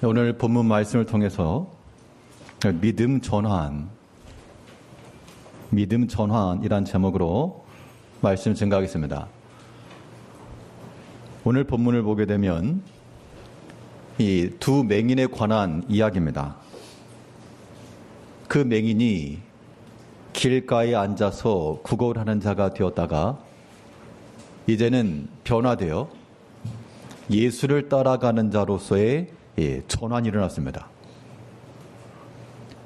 오늘 본문 말씀을 통해서 믿음 전환이란 제목으로 말씀 증가하겠습니다. 오늘 본문을 보게 되면 이 두 맹인에 관한 이야기입니다. 그 맹인이 길가에 앉아서 구걸하는 자가 되었다가 이제는 변화되어 예수를 따라가는 자로서의 전환이 일어났습니다.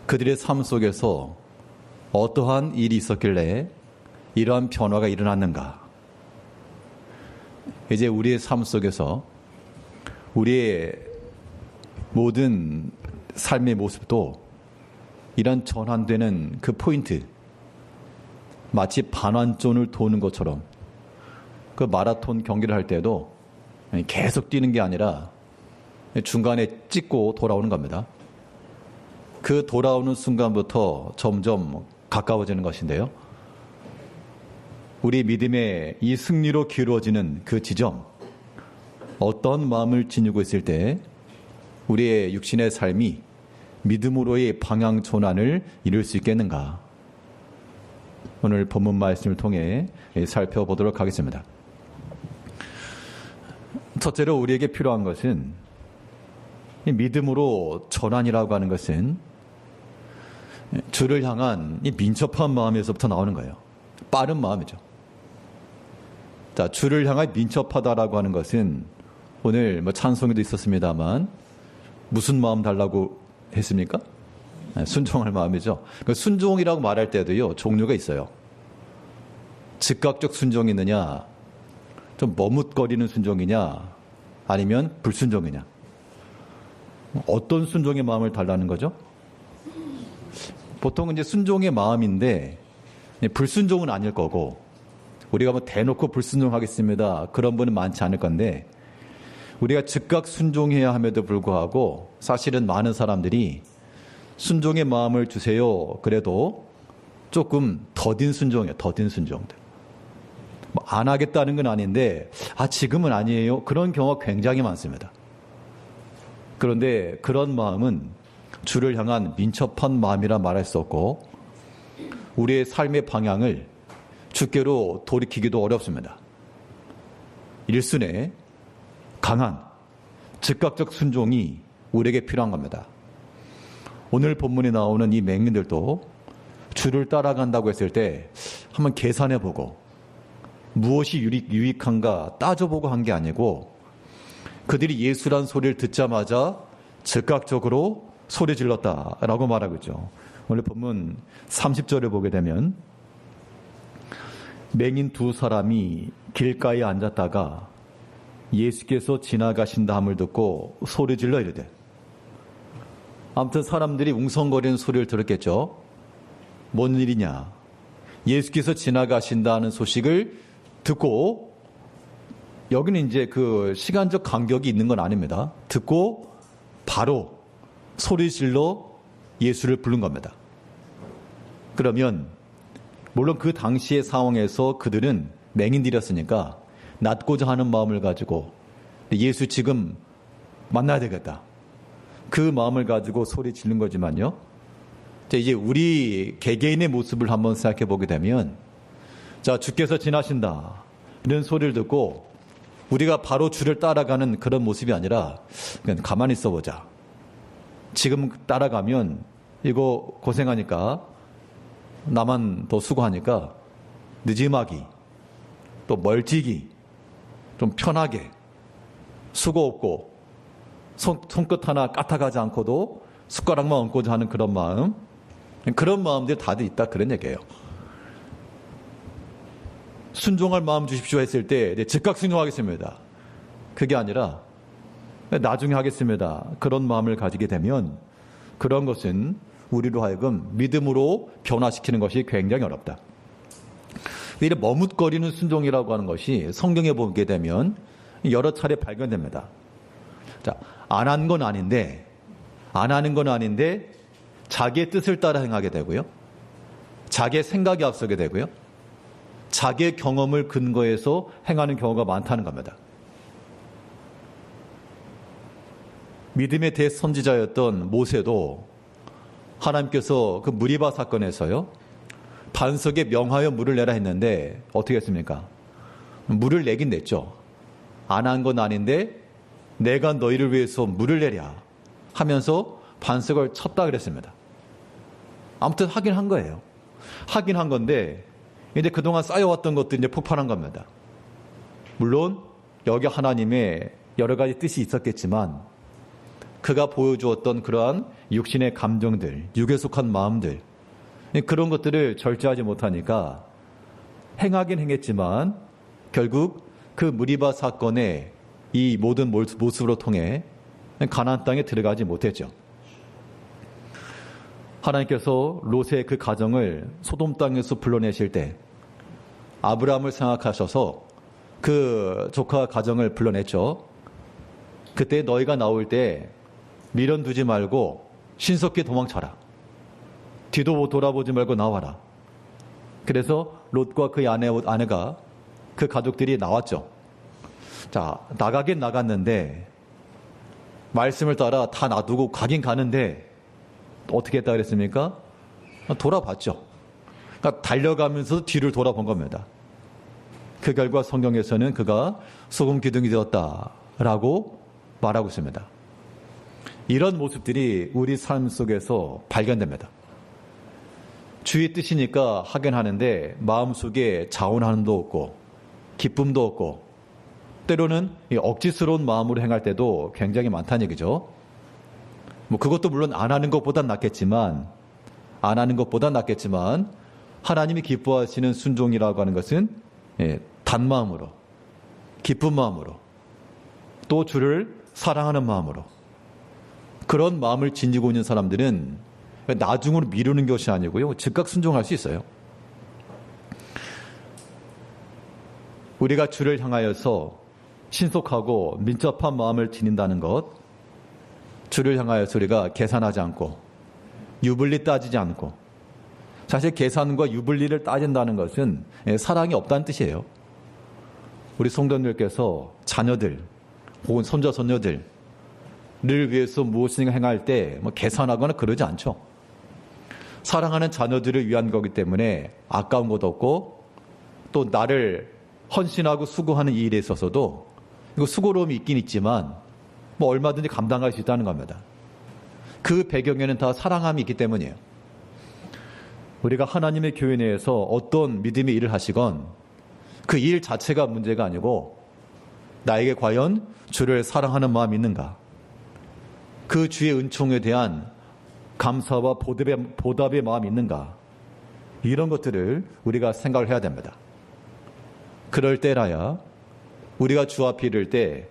그들의 삶 속에서 어떠한 일이 있었길래 이러한 변화가 일어났는가? 이제 우리의 삶 속에서 우리의 모든 삶의 모습도 이런 전환되는 그 포인트, 마치 반환존을 도는 것처럼 그 마라톤 경기를 할 때도 계속 뛰는 게 아니라 중간에 찍고 돌아오는 겁니다. 그 돌아오는 순간부터 점점 가까워지는 것인데요. 우리 믿음의 이 승리로 기울어지는 그 지점, 어떤 마음을 지니고 있을 때 우리의 육신의 삶이 믿음으로의 방향 전환을 이룰 수 있겠는가? 오늘 본문 말씀을 통해 살펴보도록 하겠습니다. 첫째로 우리에게 필요한 것은 믿음으로 전환이라고 하는 것은 주를 향한 이 민첩한 마음에서부터 나오는 거예요. 빠른 마음이죠. 자, 주를 향한 민첩하다라고 하는 것은 오늘 찬송에도 있었습니다만 무슨 마음 달라고 했습니까? 순종할 마음이죠. 순종이라고 말할 때도요, 종류가 있어요. 즉각적 순종이 있느냐, 좀 머뭇거리는 순종이냐, 아니면 불순종이냐. 어떤 순종의 마음을 달라는 거죠? 보통은 이제 순종의 마음인데 불순종은 아닐 거고, 우리가 대놓고 불순종하겠습니다, 그런 분은 많지 않을 건데, 우리가 즉각 순종해야 함에도 불구하고 사실은 많은 사람들이 순종의 마음을 주세요, 그래도 조금 더딘 순종이에요. 더딘 순종들. 안 하겠다는 건 아닌데 지금은 아니에요, 그런 경우가 굉장히 많습니다. 그런데 그런 마음은 주를 향한 민첩한 마음이라 말할 수 없고 우리의 삶의 방향을 주께로 돌이키기도 어렵습니다. 일순에 강한 즉각적 순종이 우리에게 필요한 겁니다. 오늘 본문에 나오는 이 맹인들도 주를 따라간다고 했을 때 한번 계산해보고 무엇이 유익한가 따져보고 한 게 아니고 그들이 예수란 소리를 듣자마자 즉각적으로 소리 질렀다라고 말하고 있죠. 오늘 본문 30절을 보게 되면 맹인 두 사람이 길가에 앉았다가 예수께서 지나가신다 함을 듣고 소리 질러 이르되. 아무튼 사람들이 웅성거리는 소리를 들었겠죠. 뭔 일이냐? 예수께서 지나가신다는 소식을 듣고, 여기는 이제 그 시간적 간격이 있는 건 아닙니다. 듣고 바로 소리 질러 예수를 부른 겁니다. 그러면 물론 그 당시의 상황에서 그들은 맹인들이었으니까 낫고자 하는 마음을 가지고 예수 지금 만나야 되겠다, 그 마음을 가지고 소리 지른 거지만요. 이제 우리 개개인의 모습을 한번 생각해 보게 되면, 자, 주께서 지나신다 이런 소리를 듣고 우리가 바로 주를 따라가는 그런 모습이 아니라 그냥 가만히 있어보자, 지금 따라가면 이거 고생하니까 나만 더 수고하니까 늦음하기, 또 멀찍이, 좀 편하게, 수고 없고 손끝 하나 까딱하지 않고도 숟가락만 얹고자 하는 그런 마음, 그런 마음들이 다들 있다, 그런 얘기예요. 순종할 마음 주십시오 했을 때 즉각 순종하겠습니다, 그게 아니라 나중에 하겠습니다, 그런 마음을 가지게 되면 그런 것은 우리로 하여금 믿음으로 변화시키는 것이 굉장히 어렵다. 이런 머뭇거리는 순종이라고 하는 것이 성경에 보게 되면 여러 차례 발견됩니다. 자, 안 한 건 아닌데, 안 하는 건 아닌데 자기의 뜻을 따라 행하게 되고요, 자기의 생각이 앞서게 되고요, 자기의 경험을 근거해서 행하는 경우가 많다는 겁니다. 믿음의 대선지자였던 모세도 하나님께서 그 무리바 사건에서요, 반석에 명하여 물을 내라 했는데 어떻게 했습니까? 물을 내긴 냈죠. 안 한 건 아닌데 내가 너희를 위해서 물을 내랴 하면서 반석을 쳤다 그랬습니다. 아무튼 하긴 한 거예요. 하긴 한 건데 이제 그동안 쌓여왔던 것들이 이제 폭발한 겁니다. 물론 여기 하나님의 여러 가지 뜻이 있었겠지만 그가 보여주었던 그러한 육신의 감정들, 육에 속한 마음들, 그런 것들을 절제하지 못하니까 행하긴 행했지만 결국 그 무리바 사건의 이 모든 모습으로 통해 가나안 땅에 들어가지 못했죠. 하나님께서 롯의 그 가정을 소돔 땅에서 불러내실 때 아브라함을 생각하셔서 그 조카 가정을 불러냈죠. 그때 너희가 나올 때 미련 두지 말고 신속히 도망쳐라. 뒤도 돌아보지 말고 나와라. 그래서 롯과 그의 아내가 그 가족들이 나왔죠. 자, 나가긴 나갔는데 말씀을 따라 다 놔두고 가긴 가는데 어떻게 했다 그랬습니까? 돌아봤죠. 그러니까 달려가면서 뒤를 돌아본 겁니다. 그 결과 성경에서는 그가 소금 기둥이 되었다라고 말하고 있습니다. 이런 모습들이 우리 삶 속에서 발견됩니다. 주의 뜻이니까 하긴 하는데 마음속에 자원함도 없고 기쁨도 없고 때로는 억지스러운 마음으로 행할 때도 굉장히 많다는 얘기죠. 그것도 물론 안 하는 것보단 낫겠지만 하나님이 기뻐하시는 순종이라고 하는 것은 단마음으로, 기쁜 마음으로, 또 주를 사랑하는 마음으로, 그런 마음을 지니고 있는 사람들은 나중으로 미루는 것이 아니고요, 즉각 순종할 수 있어요. 우리가 주를 향하여서 신속하고 민첩한 마음을 지닌다는 것, 주를 향하여서 우리가 계산하지 않고 유불리 따지지 않고, 사실 계산과 유불리를 따진다는 것은 사랑이 없다는 뜻이에요. 우리 성도님들께서 자녀들 혹은 손자 손녀들을 위해서 무엇인가 행할 때 계산하거나 그러지 않죠. 사랑하는 자녀들을 위한 거기 때문에 아까운 것도 없고, 또 나를 헌신하고 수고하는 이 일에 있어서도 이거 수고로움이 있긴 있지만 얼마든지 감당할 수 있다는 겁니다. 그 배경에는 다 사랑함이 있기 때문이에요. 우리가 하나님의 교회 내에서 어떤 믿음의 일을 하시건 그 일 자체가 문제가 아니고 나에게 과연 주를 사랑하는 마음이 있는가, 그 주의 은총에 대한 감사와 보답의 마음이 있는가, 이런 것들을 우리가 생각을 해야 됩니다. 그럴 때라야 우리가 주 앞에 이를 때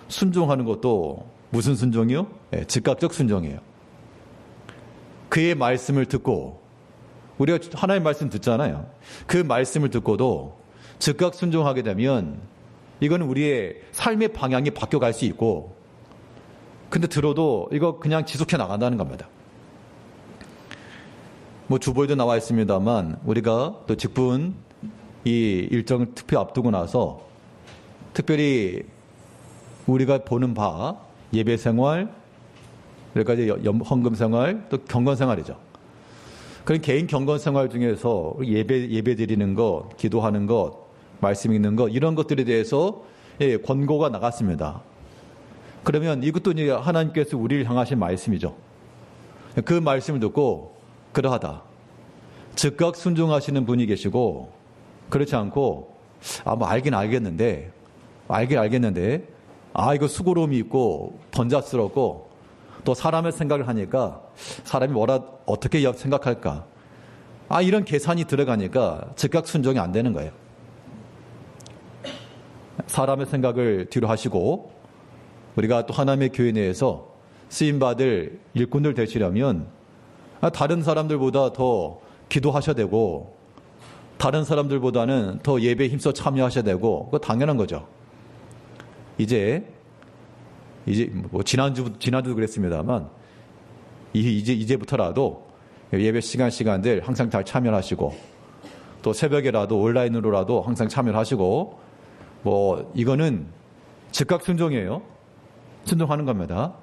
순종하는 것도 무슨 순종이요? 즉각적 순종이에요. 그의 말씀을 듣고, 우리가 하나님의 말씀 듣잖아요. 그 말씀을 듣고도 즉각 순종하게 되면 이건 우리의 삶의 방향이 바뀌어갈 수 있고, 근데 들어도 이거 그냥 지속해 나간다는 겁니다. 주보에도 나와 있습니다만 우리가 또 직분 이 일정을 특별히 앞두고 나서 특별히 우리가 보는 바 예배 생활, 여기까지 헌금 생활, 또 경건 생활이죠. 그런 개인 경건 생활 중에서 예배 드리는 것, 기도하는 것, 말씀 읽는 것, 이런 것들에 대해서 권고가 나갔습니다. 그러면 이것도 이제 하나님께서 우리를 향하신 말씀이죠. 그 말씀을 듣고 그러하다, 즉각 순종하시는 분이 계시고, 그렇지 않고 알긴 알겠는데 이거 수고로움이 있고 번잡스럽고 또 사람의 생각을 하니까 사람이 어떻게 생각할까, 이런 계산이 들어가니까 즉각 순종이 안 되는 거예요. 사람의 생각을 뒤로 하시고 우리가 또 하나님의 교회 내에서 쓰임받을 일꾼들 되시려면 다른 사람들보다 더 기도하셔야 되고, 다른 사람들보다는 더 예배에 힘써 참여하셔야 되고, 그거 당연한 거죠. 이제 지난주도 그랬습니다만 이제부터라도 예배 시간들 항상 잘 참여하시고, 또 새벽에라도 온라인으로라도 항상 참여하시고, 이거는 즉각 순종이에요. 순종하는 겁니다.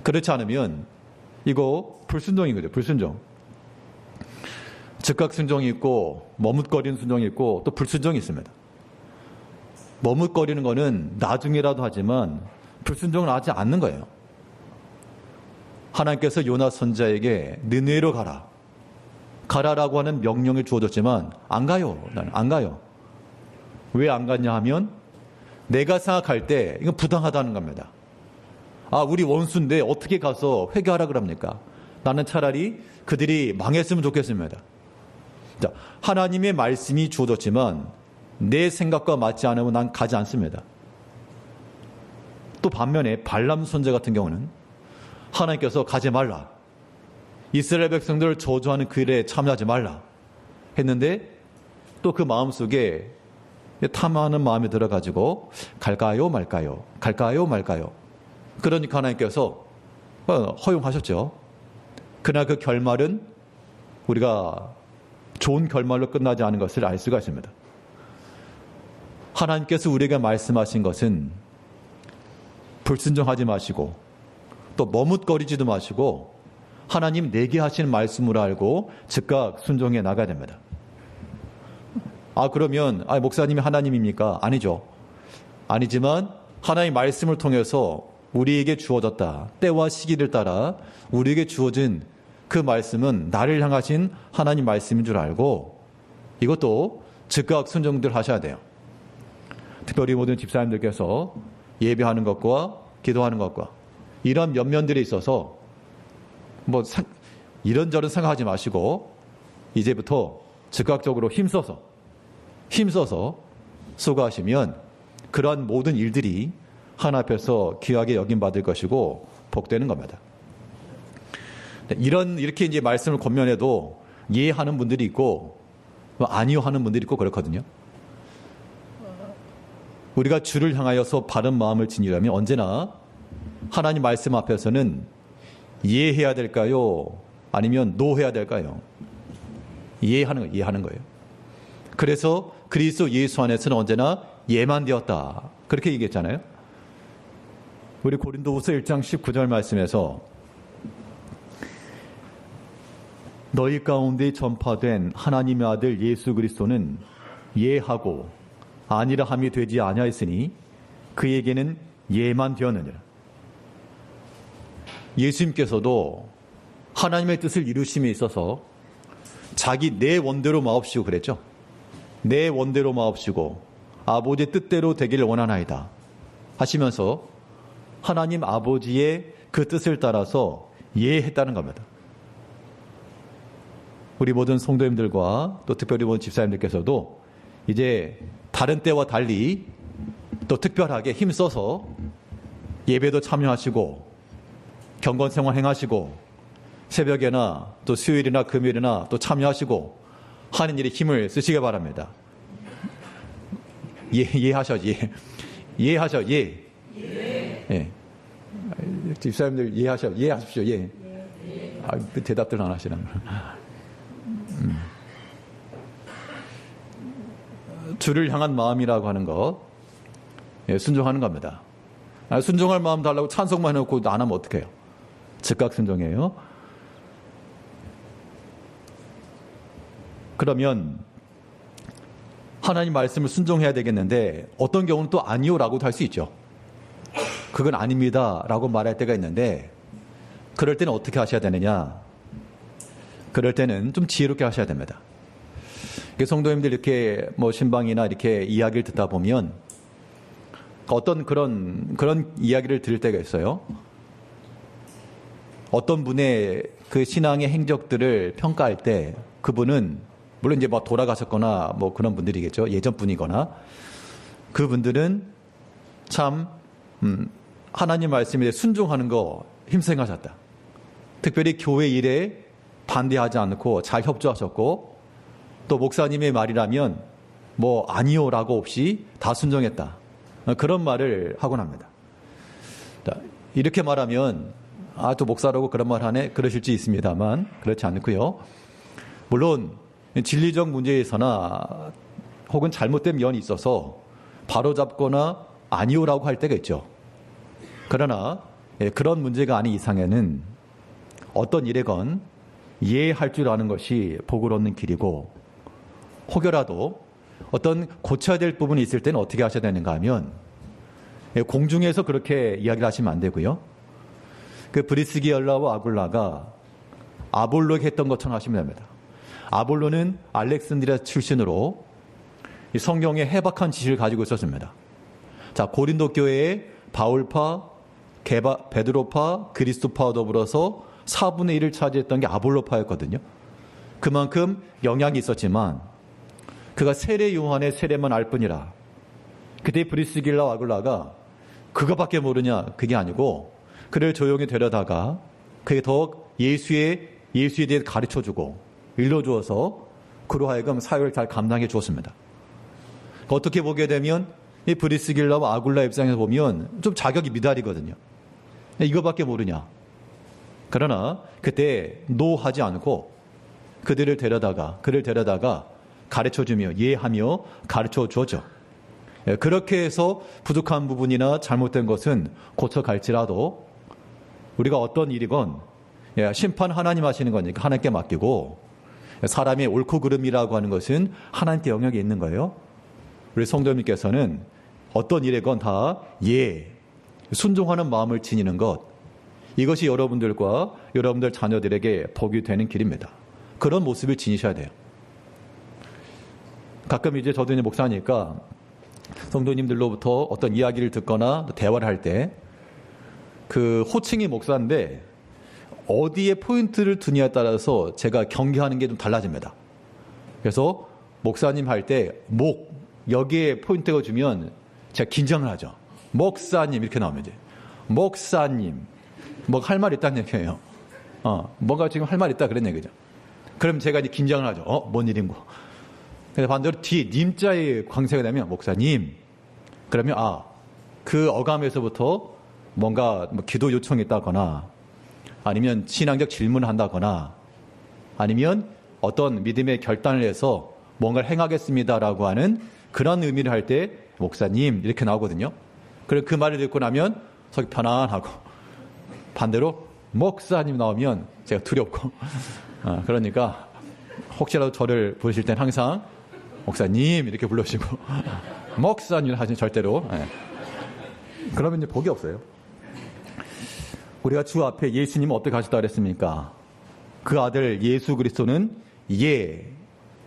그렇지 않으면 이거 불순종인 거죠. 불순종. 즉각 순종이 있고 머뭇거리는 순종이 있고 또 불순종이 있습니다. 머뭇거리는 거는 나중이라도 하지만 불순종은 하지 않는 거예요. 하나님께서 요나 선지자에게 느느웨로 가라라고 하는 명령을 주어졌지만 안 가요. 나는 안 가요. 왜 안 갔냐 하면 내가 생각할 때 이건 부당하다는 겁니다. 우리 원수인데 어떻게 가서 회개하라 그럽니까? 나는 차라리 그들이 망했으면 좋겠습니다. 자, 하나님의 말씀이 주어졌지만 내 생각과 맞지 않으면 난 가지 않습니다. 또 반면에 발람 선지자 같은 경우는 하나님께서 가지 말라. 이스라엘 백성들을 저주하는 그 일에 참여하지 말라 했는데 또 그 마음속에 탐하는 마음이 들어가지고 갈까요 말까요? 갈까요 말까요? 그러니까 하나님께서 허용하셨죠. 그러나 그 결말은 우리가 좋은 결말로 끝나지 않은 것을 알 수가 있습니다. 하나님께서 우리에게 말씀하신 것은 불순종하지 마시고 또 머뭇거리지도 마시고 하나님 내게 하시는 말씀으로 알고 즉각 순종해 나가야 됩니다. 그러면 목사님이 하나님입니까? 아니죠. 아니지만 하나님 말씀을 통해서 우리에게 주어졌다. 때와 시기를 따라 우리에게 주어진 그 말씀은 나를 향하신 하나님 말씀인 줄 알고 이것도 즉각 순종들 하셔야 돼요. 특별히 모든 집사님들께서 예배하는 것과 기도하는 것과 이런 면면들에 있어서 이런저런 생각하지 마시고 이제부터 즉각적으로 힘써서 수고하시면 그러한 모든 일들이 하나님 앞에서 귀하게 여김받을 것이고 복되는 겁니다. 이렇게 이제 말씀을 권면해도 이해하는 분들이 있고 아니요 하는 분들이 있고 그렇거든요. 우리가 주를 향하여서 바른 마음을 지니려면 언제나 하나님 말씀 앞에서는 이해해야 될까요? 아니면 노해야 될까요? 이해하는 거예요. 그래서 그리스도 예수 안에서는 언제나 예만 되었다. 그렇게 얘기했잖아요. 우리 고린도후서 1장 19절 말씀에서 너희 가운데 전파된 하나님의 아들 예수 그리스도는 예하고 아니라 함이 되지 아니하였으니 그에게는 예만 되었느니라. 예수님께서도 하나님의 뜻을 이루심에 있어서 자기 내 원대로 마옵시고 그랬죠. 내 원대로 마옵시고 아버지의 뜻대로 되기를 원하나이다 하시면서 하나님 아버지의 그 뜻을 따라서 예했다는 겁니다. 우리 모든 성도님들과 또 특별히 모든 집사님들께서도 이제 다른 때와 달리 또 특별하게 힘써서 예배도 참여하시고 경건생활 행하시고 새벽에나 또 수요일이나 금요일이나 또 참여하시고 하는 일에 힘을 쓰시기 바랍니다. 이해하셔. 예. 집사님들 이해하십시오. 예. 대답들 안 하시나. 주를 향한 마음이라고 하는 것, 순종하는 겁니다. 순종할 마음 달라고 찬송만 해놓고 안 하면 어떡해요? 즉각 순종이에요. 그러면 하나님 말씀을 순종해야 되겠는데 어떤 경우는 또 아니요라고도 할 수 있죠. 그건 아닙니다라고 말할 때가 있는데 그럴 때는 어떻게 하셔야 되느냐? 그럴 때는 좀 지혜롭게 하셔야 됩니다. 성도님들 이렇게 신방이나 이렇게 이야기를 듣다 보면 어떤 그런 이야기를 들을 때가 있어요. 어떤 분의 그 신앙의 행적들을 평가할 때 그분은 물론 이제 돌아가셨거나 그런 분들이겠죠. 예전 분이거나 그분들은 참 하나님 말씀에 순종하는 거 힘생하셨다. 특별히 교회 일에 반대하지 않고 잘 협조하셨고 또 목사님의 말이라면 아니요라고 없이 다 순종했다. 그런 말을 하곤 합니다. 이렇게 말하면 또 목사라고 그런 말 하네 그러실 수 있습니다만 그렇지 않고요. 물론 진리적 문제에서나 혹은 잘못된 면이 있어서 바로잡거나 아니요라고 할 때가 있죠. 그러나 그런 문제가 아닌 이상에는 어떤 일에건 이해할 줄 아는 것이 복을 얻는 길이고, 혹여라도 어떤 고쳐야 될 부분이 있을 때는 어떻게 하셔야 되는가 하면 공중에서 그렇게 이야기를 하시면 안 되고요. 그 브리스기엘라와 아굴라가 아볼로에게 했던 것처럼 하시면 됩니다. 아볼로는 알렉산드리아 출신으로 성경의 해박한 지식을 가지고 있었습니다. 자, 고린도 교회에 바울파, 베드로파, 그리스도파와 더불어서 4분의 1을 차지했던 게 아볼로파였거든요. 그만큼 영향이 있었지만 그가 세례 요한의 세례만 알 뿐이라. 그때 브리스길라와 아굴라가 그거밖에 모르냐, 그게 아니고 그를 조용히 데려다가 그게 더욱 예수에 대해 가르쳐주고 일러주어서 그로 하여금 사역을 잘 감당해 주었습니다. 어떻게 보게 되면 이 브리스길라와 아굴라 입장에서 보면 좀 자격이 미달이거든요. 이거밖에 모르냐. 그러나 그때 노하지 않고 그를 데려다가 가르쳐주며 이해하며 가르쳐 주었죠. 그렇게 해서 부족한 부분이나 잘못된 것은 고쳐갈지라도 우리가 어떤 일이건 심판 하나님 하시는 거니까 하나님께 맡기고, 사람의 옳고 그름이라고 하는 것은 하나님께 영역이 있는 거예요. 우리 성도님께서는 어떤 일에건 다 순종하는 마음을 지니는 것, 이것이 여러분들과 여러분들 자녀들에게 복이 되는 길입니다. 그런 모습을 지니셔야 돼요. 가끔 이제 저도 이제 목사니까 성도님들로부터 어떤 이야기를 듣거나 대화를 할 때 그 호칭이 목사인데 어디에 포인트를 두냐에 따라서 제가 경계하는 게 좀 달라집니다. 그래서 목사님 할 때 여기에 포인트가 주면 제가 긴장을 하죠. 목사님 이렇게 나오면 이제 목사님 뭐 할 말 있다는 얘기예요. 뭐가 지금 할 말 있다 그런 얘기죠. 그럼 제가 이제 긴장을 하죠. 뭔 일인고. 근데 반대로 뒤에 님자의 광세가 되면 목사님, 그러면 그 어감에서부터 뭔가 기도 요청이 있다거나 아니면 신앙적 질문을 한다거나 아니면 어떤 믿음의 결단을 해서 뭔가를 행하겠습니다라고 하는 그런 의미를 할 때 목사님 이렇게 나오거든요. 그리고 그 말을 듣고 나면 속이 편안하고, 반대로 목사님 나오면 제가 두렵고 그러니까 혹시라도 저를 부르실 땐 항상 목사님 이렇게 불러주시고 목사님 하시면 절대로 그러면 이제 복이 없어요. 우리가 주 앞에 예수님 어떻게 하셨다 그랬습니까? 그 아들 예수 그리스도는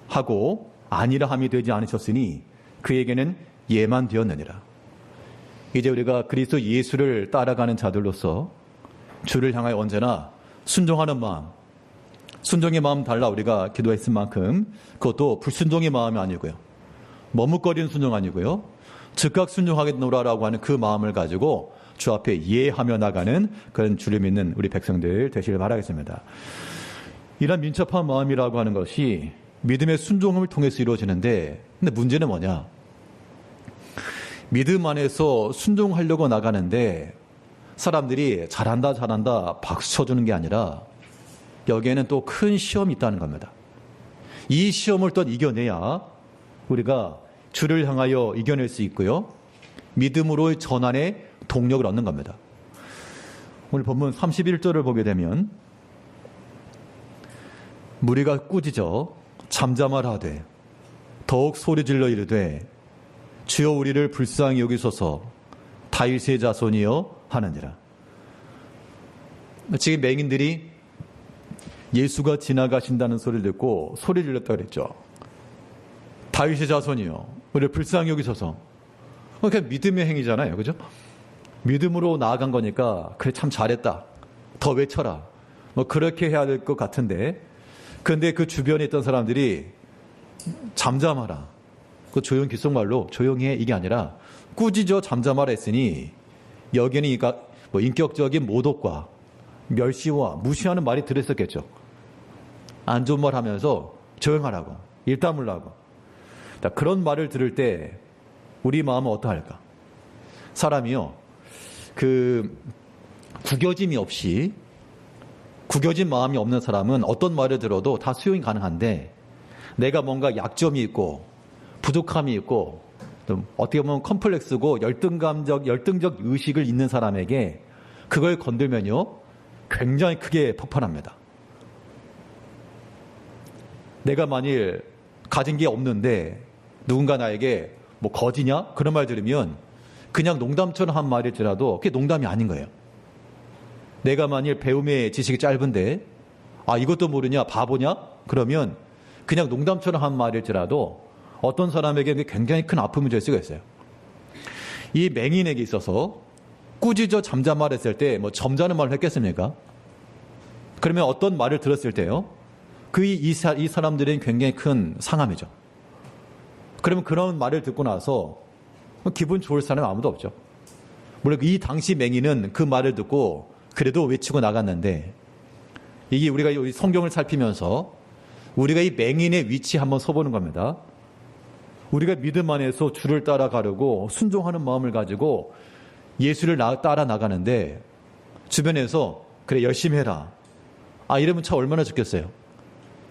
하고 아니라 함이 되지 않으셨으니 그에게는 예만 되었느니라. 이제 우리가 그리스도 예수를 따라가는 자들로서 주를 향하여 언제나 순종하는 마음, 순종의 마음 달라 우리가 기도했을 만큼 그것도 불순종의 마음이 아니고요, 머뭇거리는 순종 아니고요, 즉각 순종하겠노라라고 하는 그 마음을 가지고 주 앞에 예하며 나가는 그런 주를 믿는 우리 백성들 되시길 바라겠습니다. 이런 민첩한 마음이라고 하는 것이 믿음의 순종을 통해서 이루어지는데, 근데 문제는 뭐냐? 믿음 안에서 순종하려고 나가는데 사람들이 잘한다 박수 쳐주는 게 아니라 여기에는 또 큰 시험이 있다는 겁니다. 이 시험을 또 이겨내야 우리가 주를 향하여 이겨낼 수 있고요, 믿음으로의 전환의 동력을 얻는 겁니다. 오늘 본문 31절을 보게 되면 무리가 꾸짖어 잠잠하라되 더욱 소리질러 이르되 주여 우리를 불쌍히 여기소서 다윗의 자손이여 하느니라. 지금 맹인들이 예수가 지나가신다는 소리를 듣고 소리 질렀다고 그랬죠. 다윗의 자손이요, 우리를 불쌍히 여기소서. 그러니까 믿음의 행위잖아요, 그죠? 믿음으로 나아간 거니까 그래 참 잘했다, 더 외쳐라, 뭐 그렇게 해야 될 것 같은데, 근데 그 주변에 있던 사람들이 잠잠하라, 그 조용 귓속말로 조용히 해, 이게 아니라 꾸짖어 잠잠하라 했으니 여기에는 뭐 인격적인 모독과 멸시와 무시하는 말이 들었었겠죠. 안 좋은 말 하면서 조용하라고, 일 다물라고. 그런 말을 들을 때 우리 마음은 어떠할까? 사람이요, 구겨짐이 없이, 구겨진 마음이 없는 사람은 어떤 말을 들어도 다 수용이 가능한데, 내가 뭔가 약점이 있고 부족함이 있고 좀 어떻게 보면 컴플렉스고 열등적 의식을 있는 사람에게 그걸 건들면요, 굉장히 크게 폭발합니다. 내가 만일 가진 게 없는데 누군가 나에게 뭐 거지냐? 그런 말 들으면 그냥 농담처럼 한 말일지라도 그게 농담이 아닌 거예요. 내가 만일 배움의 지식이 짧은데 이것도 모르냐? 바보냐? 그러면 그냥 농담처럼 한 말일지라도 어떤 사람에게 굉장히 큰 아픔이 될 수가 있어요. 이 맹인에게 있어서 꾸짖어 잠잠하랬을 때 뭐 점잖은 말을 했겠습니까? 그러면 어떤 말을 들었을 때요? 이 사람들은 굉장히 큰 상함이죠. 그러면 그런 말을 듣고 나서 기분 좋을 사람은 아무도 없죠. 물론 이 당시 맹인은 그 말을 듣고 그래도 외치고 나갔는데, 이게 우리가 성경을 살피면서 우리가 이 맹인의 위치 한번 서보는 겁니다. 우리가 믿음 안에서 주를 따라가려고 순종하는 마음을 가지고 예수를 따라 나가는데 주변에서 그래 열심히 해라, 이러면 참 얼마나 좋겠어요.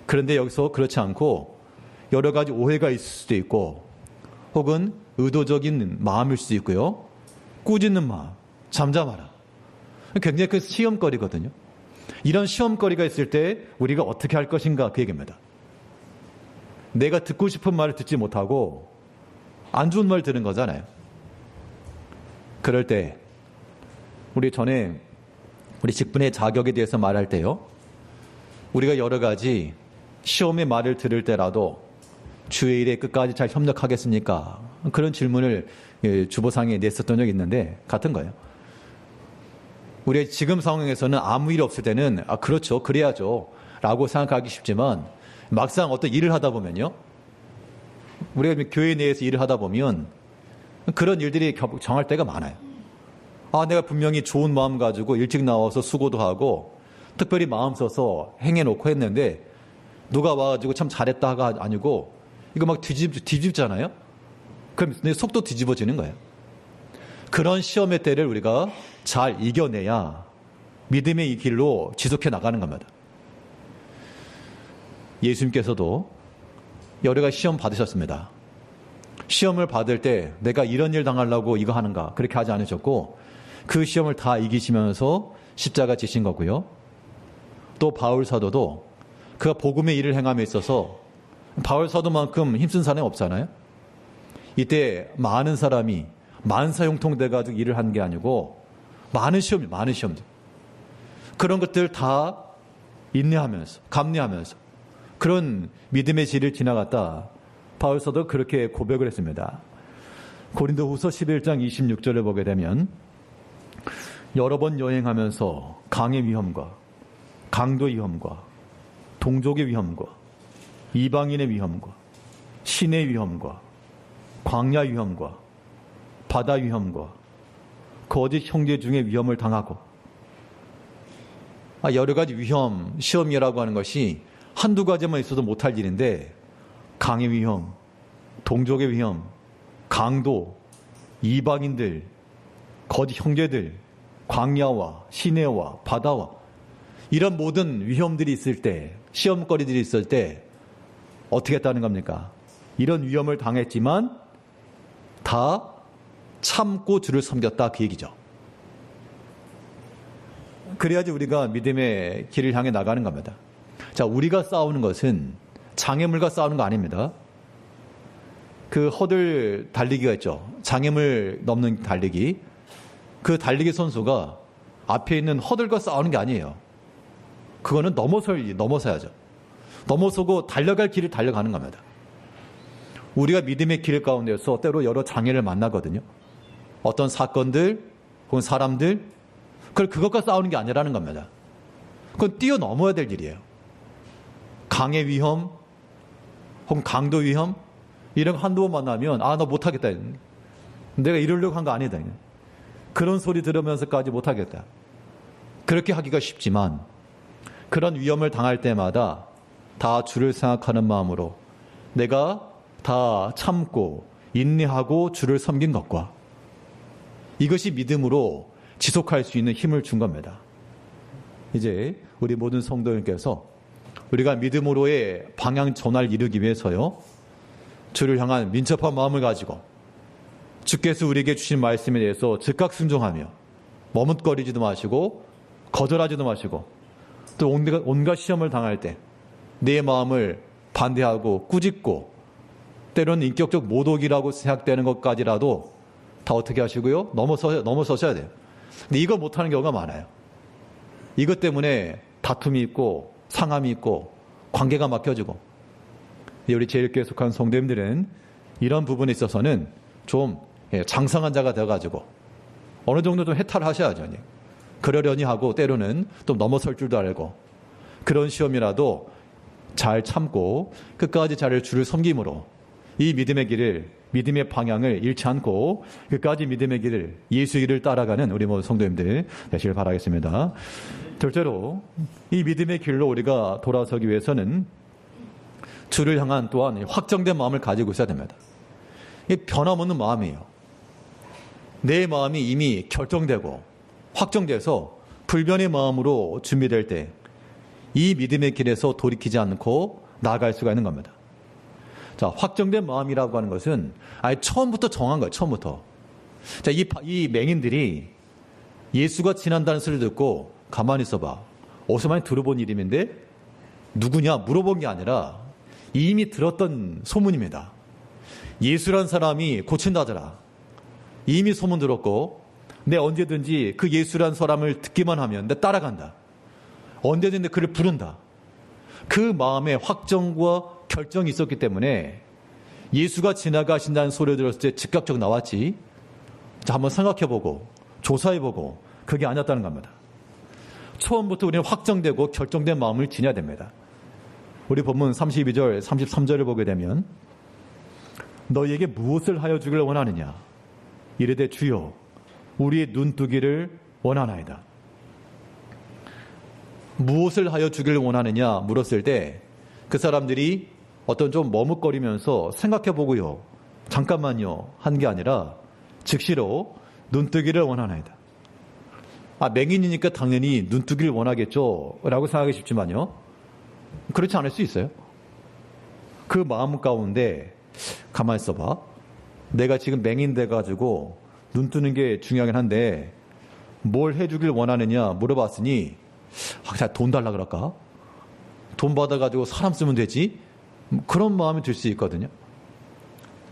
그런데 여기서 그렇지 않고 여러 가지 오해가 있을 수도 있고, 혹은 의도적인 마음일 수도 있고요, 꾸짖는 마음, 잠잠하라, 굉장히 큰 시험거리거든요. 이런 시험거리가 있을 때 우리가 어떻게 할 것인가, 그 얘기입니다. 내가 듣고 싶은 말을 듣지 못하고 안 좋은 말 들은 거잖아요. 그럴 때 우리 전에 우리 직분의 자격에 대해서 말할 때요, 우리가 여러 가지 시험의 말을 들을 때라도 주의 일에 끝까지 잘 협력하겠습니까? 그런 질문을 주보상에 냈었던 적이 있는데 같은 거예요. 우리가 지금 상황에서는 아무 일 없을 때는 그렇죠, 그래야죠 라고 생각하기 쉽지만, 막상 어떤 일을 하다 보면요, 우리가 교회 내에서 일을 하다 보면 그런 일들이 정할 때가 많아요. 내가 분명히 좋은 마음 가지고 일찍 나와서 수고도 하고 특별히 마음 써서 행해놓고 했는데 누가 와가지고 참 잘했다가 아니고 이거 막 뒤집잖아요. 그럼 내 속도 뒤집어지는 거예요. 그런 시험의 때를 우리가 잘 이겨내야 믿음의 이 길로 지속해 나가는 겁니다. 예수님께서도 여러 가지 시험 받으셨습니다. 시험을 받을 때 내가 이런 일 당하려고 이거 하는가, 그렇게 하지 않으셨고 그 시험을 다 이기시면서 십자가 지신 거고요. 또 바울 사도도 그가 복음의 일을 행함에 있어서 바울 사도만큼 힘쓴 사람이 없잖아요. 이때 많은 사람이 만사형통돼 가지고 일을 한 게 아니고 많은 시험들, 그런 것들 다 인내하면서 감내하면서 그런 믿음의 질을 지나갔다. 바울 사도가 그렇게 고백을 했습니다. 고린도후서 11장 26절을 보게 되면, 여러 번 여행하면서 강의 위험과 강도의 위험과 동족의 위험과 이방인의 위험과 신의 위험과 광야 위험과 바다 위험과 거짓 형제 중에 위험을 당하고, 여러 가지 위험, 시험이라고 하는 것이 한두 가지만 있어도 못할 일인데, 강의 위험, 동족의 위험, 강도, 이방인들, 거짓 형제들, 광야와 시내와 바다와 이런 모든 위험들이 있을 때, 시험거리들이 있을 때 어떻게 했다는 겁니까? 이런 위험을 당했지만 다 참고 주를 섬겼다, 그 얘기죠. 그래야지 우리가 믿음의 길을 향해 나가는 겁니다. 자, 우리가 싸우는 것은 장애물과 싸우는 거 아닙니다. 그 허들 달리기가 있죠. 장애물 넘는 달리기. 그 달리기 선수가 앞에 있는 허들과 싸우는 게 아니에요. 그거는 넘어서야죠. 넘어서고 달려갈 길을 달려가는 겁니다. 우리가 믿음의 길 가운데서 때로 여러 장애를 만나거든요. 어떤 사건들 혹은 사람들, 그것과 싸우는 게 아니라는 겁니다. 그건 뛰어넘어야 될 일이에요. 강의 위험 혹은 강도 위험, 이런 거 한두 번 만나면 너 못하겠다, 내가 이러려고 한 거 아니다, 그런 소리 들으면서까지 못하겠다, 그렇게 하기가 쉽지만, 그런 위험을 당할 때마다 다 주를 생각하는 마음으로 내가 다 참고 인내하고 주를 섬긴 것과, 이것이 믿음으로 지속할 수 있는 힘을 준 겁니다. 이제 우리 모든 성도님께서 우리가 믿음으로의 방향 전환을 이루기 위해서요, 주를 향한 민첩한 마음을 가지고 주께서 우리에게 주신 말씀에 대해서 즉각 순종하며 머뭇거리지도 마시고 거절하지도 마시고 또 온갖 시험을 당할 때 내 마음을 반대하고 꾸짖고 때로는 인격적 모독이라고 생각되는 것까지라도 다 어떻게 하시고요? 넘어서셔야 돼요. 근데 이거 못하는 경우가 많아요. 이것 때문에 다툼이 있고 상함이 있고 관계가 막혀지고 우리 제1교회에 속한 성도님들은 이런 부분에 있어서는 좀 장성한 자가 되어가지고 어느 정도 좀 해탈하셔야죠. 그러려니 하고 때로는 또 넘어설 줄도 알고 그런 시험이라도 잘 참고 끝까지 주를 섬김으로 이 믿음의 길을, 믿음의 방향을 잃지 않고 끝까지 믿음의 길을, 예수의 길을 따라가는 우리 모든 성도님들 되시길 바라겠습니다. 둘째로 이 믿음의 길로 우리가 돌아서기 위해서는 주를 향한 또한 확정된 마음을 가지고 있어야 됩니다. 이게 변함없는 마음이에요. 내 마음이 이미 결정되고 확정돼서 불변의 마음으로 준비될 때 이 믿음의 길에서 돌이키지 않고 나아갈 수가 있는 겁니다. 자, 확정된 마음이라고 하는 것은 아예 처음부터 정한 거예요. 처음부터. 자, 이 맹인들이 예수가 지난다는 소리를 듣고 가만히 있어봐. 어디서 많이 들어본 이름인데 누구냐 물어본 게 아니라 이미 들었던 소문입니다. 예수란 사람이 고친다더라. 이미 소문 들었고 내 언제든지 그 예수란 사람을 듣기만 하면 내 따라간다. 언제든지 그를 부른다. 그 마음에 확정과 결정이 있었기 때문에 예수가 지나가신다는 소리를 들었을 때 즉각적으로 나왔지. 자, 한번 생각해보고 조사해보고 그게 아니었다는 겁니다. 처음부터 우리는 확정되고 결정된 마음을 지녀야 됩니다. 우리 본문 32절, 33절을 보게 되면 너희에게 무엇을 하여 주기를 원하느냐? 이르되 주여 우리의 눈뜨기를 원하나이다. 무엇을 하여 주기를 원하느냐 물었을 때 그 사람들이 어떤 좀 머뭇거리면서 생각해보고요. 잠깐만요. 한 게 아니라 즉시로 눈뜨기를 원하나이다. 맹인이니까 당연히 눈뜨기를 원하겠죠. 라고 생각하기 쉽지만요. 그렇지 않을 수 있어요. 그 마음 가운데 가만히 있어봐. 내가 지금 맹인 돼가지고 눈 뜨는 게 중요하긴 한데 뭘 해주길 원하느냐 물어봤으니 돈 달라 그럴까? 돈 받아가지고 사람 쓰면 되지? 그런 마음이 들 수 있거든요.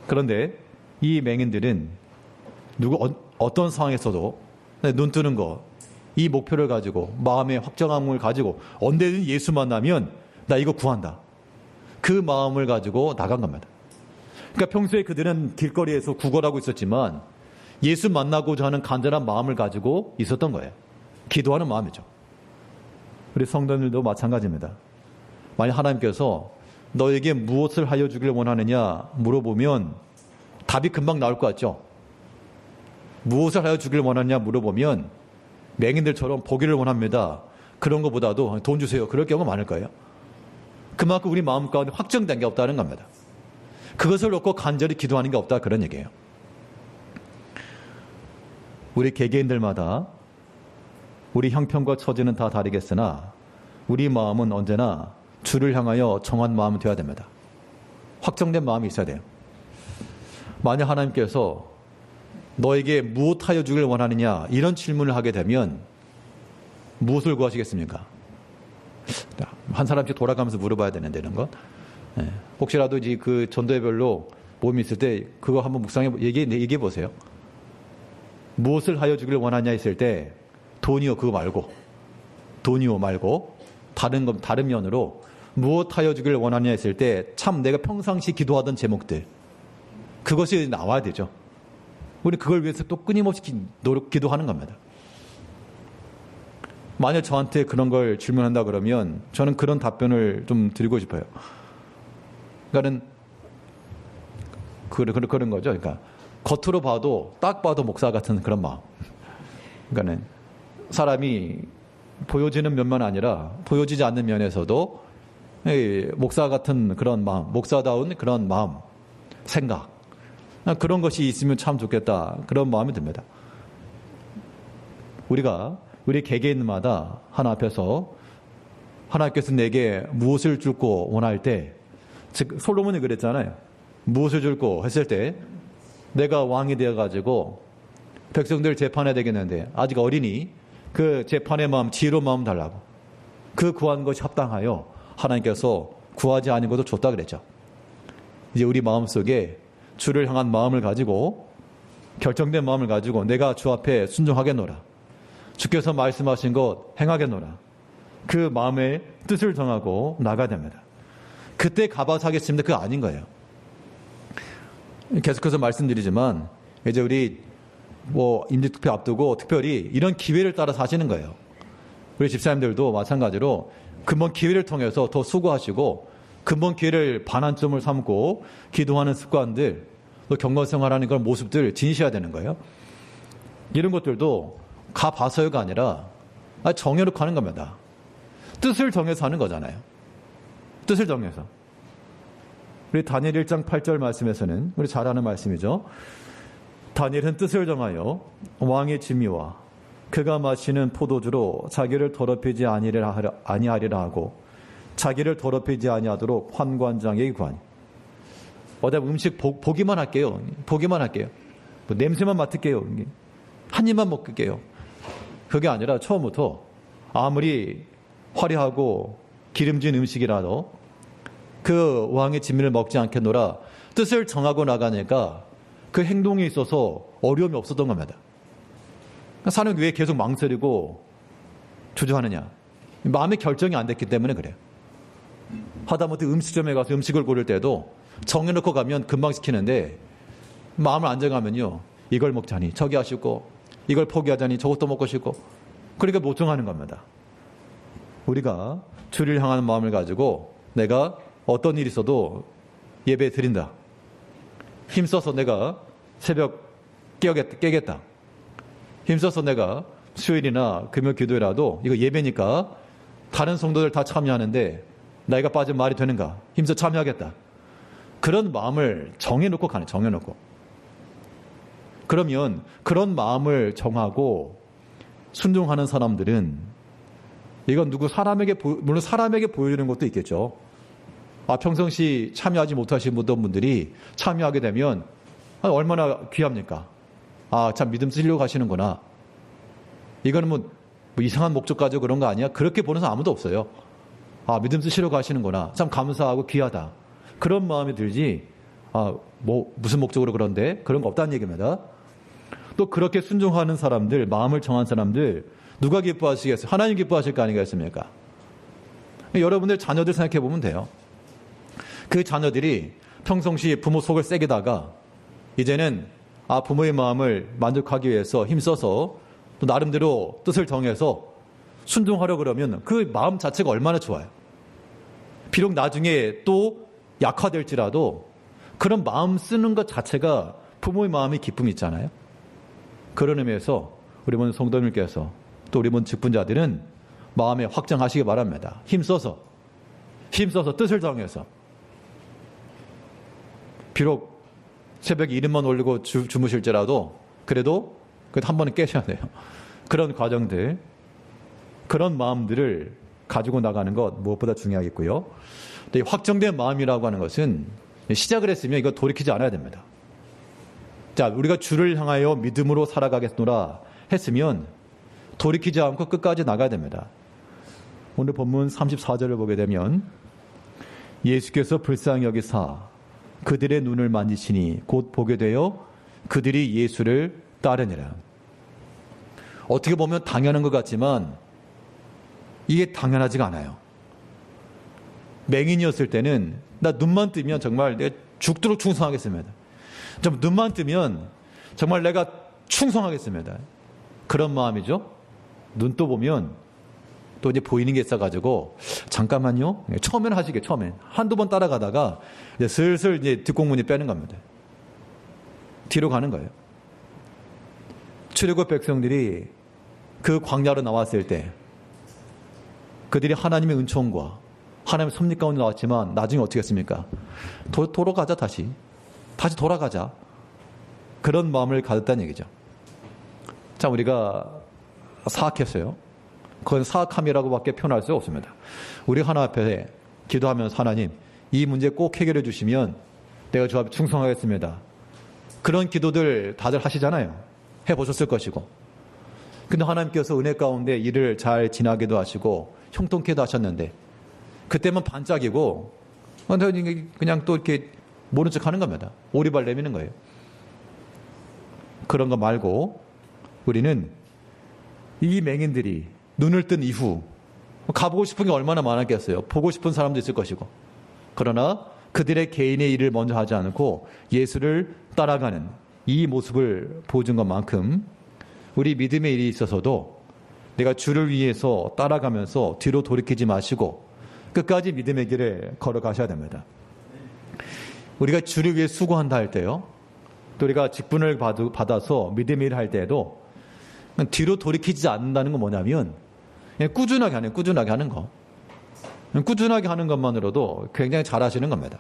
그런데 이 맹인들은 어떤 상황에서도 눈 뜨는 거, 이 목표를 가지고 마음의 확정함을 가지고 언제든 예수 만나면 나 이거 구한다. 그 마음을 가지고 나간 겁니다. 그러니까 평소에 그들은 길거리에서 구걸하고 있었지만 예수 만나고자 하는 간절한 마음을 가지고 있었던 거예요. 기도하는 마음이죠. 우리 성도님들도 마찬가지입니다. 만약 하나님께서 너에게 무엇을 하여 주길 원하느냐 물어보면 답이 금방 나올 것 같죠? 무엇을 하여 주길 원하느냐 물어보면 맹인들처럼 보기를 원합니다. 그런 것보다도 돈 주세요. 그럴 경우가 많을 거예요. 그만큼 우리 마음 가운데 확정된 게 없다는 겁니다. 그것을 놓고 간절히 기도하는 게 없다 그런 얘기예요. 우리 개개인들마다 우리 형편과 처지는 다 다르겠으나 우리 마음은 언제나 주를 향하여 정한 마음이 되어야 됩니다. 확정된 마음이 있어야 돼요. 만약 하나님께서 너에게 무엇하여 주길 원하느냐 이런 질문을 하게 되면 무엇을 구하시겠습니까? 한 사람씩 돌아가면서 물어봐야 되는데 이런 것. 혹시라도 이제 그 전도회별로 모임이 있을 때 그거 한번 묵상해 얘기해 보세요. 무엇을 하여 주길 원하냐 했을 때 돈이요 그거 말고 돈이요 말고 다른 면으로 무엇 하여 주길 원하냐 했을 때 참 내가 평상시 기도하던 제목들 그것이 나와야 되죠. 우리 그걸 위해서 또 끊임없이 기도하는 겁니다. 만약 저한테 그런 걸 질문한다 그러면 저는 그런 답변을 좀 드리고 싶어요. 그러니까는 그런 거죠. 그러니까 겉으로 봐도 딱 봐도 목사 같은 그런 마음. 그러니까는 사람이 보여지는 면만 아니라 보여지지 않는 면에서도 목사 같은 그런 마음, 목사다운 그런 마음, 생각 그런 것이 있으면 참 좋겠다 그런 마음이 듭니다. 우리 개개인마다 하나 앞에서 하나님께서 내게 무엇을 줄고 원할 때 즉 솔로몬이 그랬잖아요. 무엇을 줄고 했을 때 내가 왕이 되어가지고 백성들 재판해야 되겠는데 아직 어리니 그 재판의 마음, 지혜로운 마음 달라고. 그 구한 것이 합당하여 하나님께서 구하지 않은 것도 줬다 그랬죠. 이제 우리 마음속에 주를 향한 마음을 가지고 결정된 마음을 가지고 내가 주 앞에 순종하겠노라. 주께서 말씀하신 것 행하겠노라. 그 마음의 뜻을 정하고 나가야 됩니다. 그때 가봐서 하겠습니다. 그거 아닌 거예요. 계속해서 말씀드리지만 이제 우리 임시투표 앞두고 특별히 이런 기회를 따라서 하시는 거예요. 우리 집사님들도 마찬가지로 근본 기회를 통해서 더 수고하시고 근본 기회를 반환점을 삼고 기도하는 습관들, 또 경건생활하는 그런 모습들 지니셔야 되는 거예요. 이런 것들도 가봐서요가 아니라 정해놓고 하는 겁니다. 뜻을 정해서 하는 거잖아요. 뜻을 정해서. 우리 다니엘 1장 8절 말씀에서는 우리 잘 아는 말씀이죠. 다니엘은 뜻을 정하여 왕의 진미와 그가 마시는 포도주로 자기를 더럽히지 아니하리라 하고 자기를 더럽히지 아니하도록 환관장에게 구하니. 어디 음식 보기만 할게요. 보기만 할게요. 뭐 냄새만 맡을게요. 한 입만 먹을게요. 그게 아니라 처음부터 아무리 화려하고 기름진 음식이라도 그 왕의 진미를 먹지 않겠노라 뜻을 정하고 나가니까 그 행동에 있어서 어려움이 없었던 겁니다. 사는 왜 계속 망설이고 주저하느냐? 마음의 결정이 안 됐기 때문에 그래요. 하다못해 음식점에 가서 음식을 고를 때도 정해놓고 가면 금방 시키는데 마음을 안 정하면요. 이걸 먹자니 저기 아쉽고 이걸 포기하자니 저것도 먹고 싶고 그러니까 못 정하는 겁니다. 우리가 주를 향하는 마음을 가지고 내가 어떤 일이 있어도 예배 드린다. 힘써서 내가 새벽 깨겠다. 힘써서 내가 수요일이나 금요 기도회라도 이거 예배니까 다른 성도들 다 참여하는데 나이가 빠진 말이 되는가? 힘써 참여하겠다. 그런 마음을 정해놓고 가네. 정해놓고. 그러면 그런 마음을 정하고 순종하는 사람들은 이건 물론 사람에게 보여주는 것도 있겠죠. 평상시 참여하지 못하신 분들이 참여하게 되면 얼마나 귀합니까? 참 믿음 쓰려고 하시는구나. 이거는 뭐 이상한 목적 가지고 그런 거 아니야? 그렇게 보는 사람 아무도 없어요. 믿음 쓰시려고 하시는구나. 참 감사하고 귀하다. 그런 마음이 들지, 무슨 목적으로 그런데? 그런 거 없다는 얘기입니다. 또 그렇게 순종하는 사람들, 마음을 정한 사람들, 누가 기뻐하시겠어요? 하나님 기뻐하실 거 아니겠습니까? 여러분들 자녀들 생각해 보면 돼요. 그 자녀들이 평상시 부모 속을 새기다가 이제는 부모의 마음을 만족하기 위해서 힘써서 또 나름대로 뜻을 정해서 순종하려고 그러면 그 마음 자체가 얼마나 좋아요. 비록 나중에 또 약화될지라도 그런 마음 쓰는 것 자체가 부모의 마음의 기쁨이 있잖아요. 그런 의미에서 우리 모든 성도님께서 또 우리 모든 직분자들은 마음에 확장하시기 바랍니다. 힘써서 뜻을 정해서 비록 새벽에 이름만 올리고 주무실지라도 그래도 한 번은 깨셔야 돼요. 그런 과정들, 그런 마음들을 가지고 나가는 것 무엇보다 중요하겠고요. 또 이 확정된 마음이라고 하는 것은 시작을 했으면 이거 돌이키지 않아야 됩니다. 자, 우리가 주를 향하여 믿음으로 살아가겠노라 했으면 돌이키지 않고 끝까지 나가야 됩니다. 오늘 본문 34절을 보게 되면 예수께서 불쌍히 여기사 그들의 눈을 만지시니 곧 보게 되어 그들이 예수를 따르니라. 어떻게 보면 당연한 것 같지만 이게 당연하지가 않아요. 맹인이었을 때는 나 눈만 뜨면 정말 내가 죽도록 충성하겠습니다. 좀 눈만 뜨면 정말 내가 충성하겠습니다. 그런 마음이죠. 눈 또 보면 또 이제 보이는 게 있어가지고 잠깐만요. 처음에는 하시게 처음엔 한두 번 따라가다가 이제 슬슬 이제 뒷공문이 빼는 겁니다. 뒤로 가는 거예요. 출애굽 백성들이 그 광야로 나왔을 때 그들이 하나님의 은총과 하나님의 섭리 가운데 나왔지만 나중에 어떻게 했습니까? 돌아가자 다시 돌아가자. 그런 마음을 가졌다는 얘기죠. 자, 우리가 사악했어요. 그건 사악함이라고밖에 표현할 수 없습니다. 우리 하나 앞에 기도하면서 하나님 이 문제 꼭 해결해 주시면 내가 주 앞에 충성하겠습니다. 그런 기도들 다들 하시잖아요. 해보셨을 것이고. 근데 하나님께서 은혜 가운데 일을 잘 지나게도 하시고 형통케도 하셨는데 그때만 반짝이고 그냥 또 이렇게 모른 척 하는 겁니다. 오리발 내미는 거예요. 그런 거 말고 우리는 이 맹인들이 눈을 뜬 이후 가보고 싶은 게 얼마나 많았겠어요. 보고 싶은 사람도 있을 것이고. 그러나 그들의 개인의 일을 먼저 하지 않고 예수를 따라가는 이 모습을 보여준 것만큼 우리 믿음의 일이 있어서도 내가 주를 위해서 따라가면서 뒤로 돌이키지 마시고 끝까지 믿음의 길을 걸어가셔야 됩니다. 우리가 주를 위해 수고한다 할 때요. 또 우리가 직분을 받아서 믿음의 일을 할 때에도 뒤로 돌이키지 않는다는 건 뭐냐면 그냥 꾸준하게 하는 거. 꾸준하게 하는 것만으로도 굉장히 잘하시는 겁니다.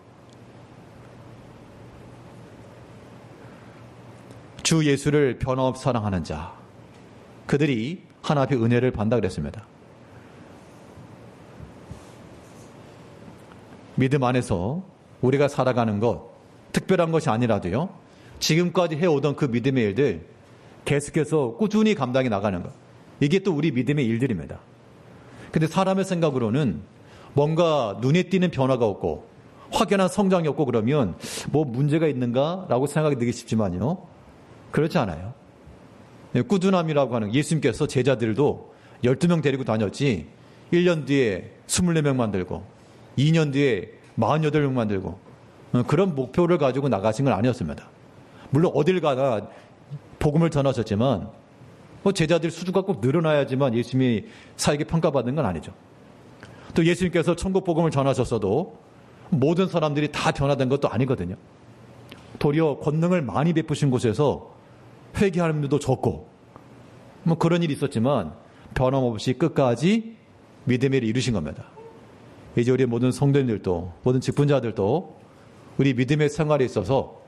주 예수를 변함없이 사랑하는 자, 그들이 하나님의 은혜를 받는다 그랬습니다. 믿음 안에서 우리가 살아가는 것, 특별한 것이 아니라도요, 지금까지 해오던 그 믿음의 일들 계속해서 꾸준히 감당해 나가는 것, 이게 또 우리 믿음의 일들입니다. 근데 사람의 생각으로는 뭔가 눈에 띄는 변화가 없고 확연한 성장이 없고 그러면 뭐 문제가 있는가라고 생각이 들기 쉽지만요, 그렇지 않아요. 꾸준함이라고 하는, 예수님께서 제자들도 12명 데리고 다녔지 1년 뒤에 24명 만들고 2년 뒤에 48명 만들고 그런 목표를 가지고 나가신 건 아니었습니다. 물론 어딜 가나 복음을 전하셨지만 제자들 수주가 꼭 늘어나야지만 예수님이 사에게 평가받는 건 아니죠. 또 예수님께서 천국 복음을 전하셨어도 모든 사람들이 다 변화된 것도 아니거든요. 도리어 권능을 많이 베푸신 곳에서 회개하는 분들도 적고 뭐 그런 일이 있었지만 변함없이 끝까지 믿음의 일을 이루신 겁니다. 이제 우리 모든 성도님들도, 모든 직분자들도 우리 믿음의 생활에 있어서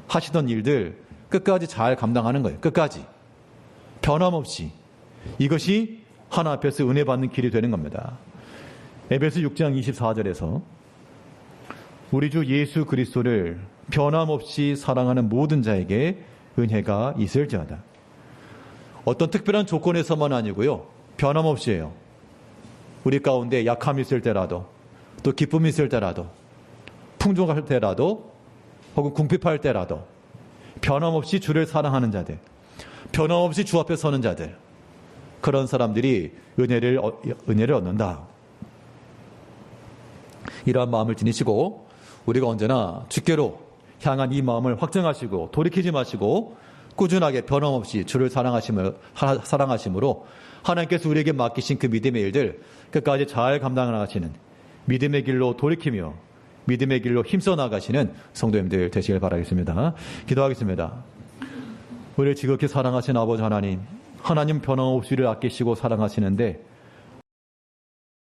하시던 일들 끝까지 잘 감당하는 거예요. 끝까지 변함없이. 이것이 하나 앞에서 은혜 받는 길이 되는 겁니다. 에베소 6장 24절에서 우리 주 예수 그리스도를 변함없이 사랑하는 모든 자에게 은혜가 있을지어다. 어떤 특별한 조건에서만 아니고요, 변함없이예요. 우리 가운데 약함이 있을 때라도, 또 기쁨이 있을 때라도, 풍족할 때라도, 혹은 궁핍할 때라도 변함없이 주를 사랑하는 자들, 변함없이 주 앞에 서는 자들, 그런 사람들이 은혜를 얻는다. 이러한 마음을 지니시고 우리가 언제나 주께로 향한 이 마음을 확정하시고 돌이키지 마시고 꾸준하게 변함없이 주를 사랑하심으로 하나님께서 우리에게 맡기신 그 믿음의 일들 끝까지 잘 감당하시는, 믿음의 길로 돌이키며 믿음의 길로 힘써 나가시는 성도님들 되시길 바라겠습니다. 기도하겠습니다. 우리를 지극히 사랑하신 아버지 하나님, 하나님 변함없이 우리를 아끼시고 사랑하시는데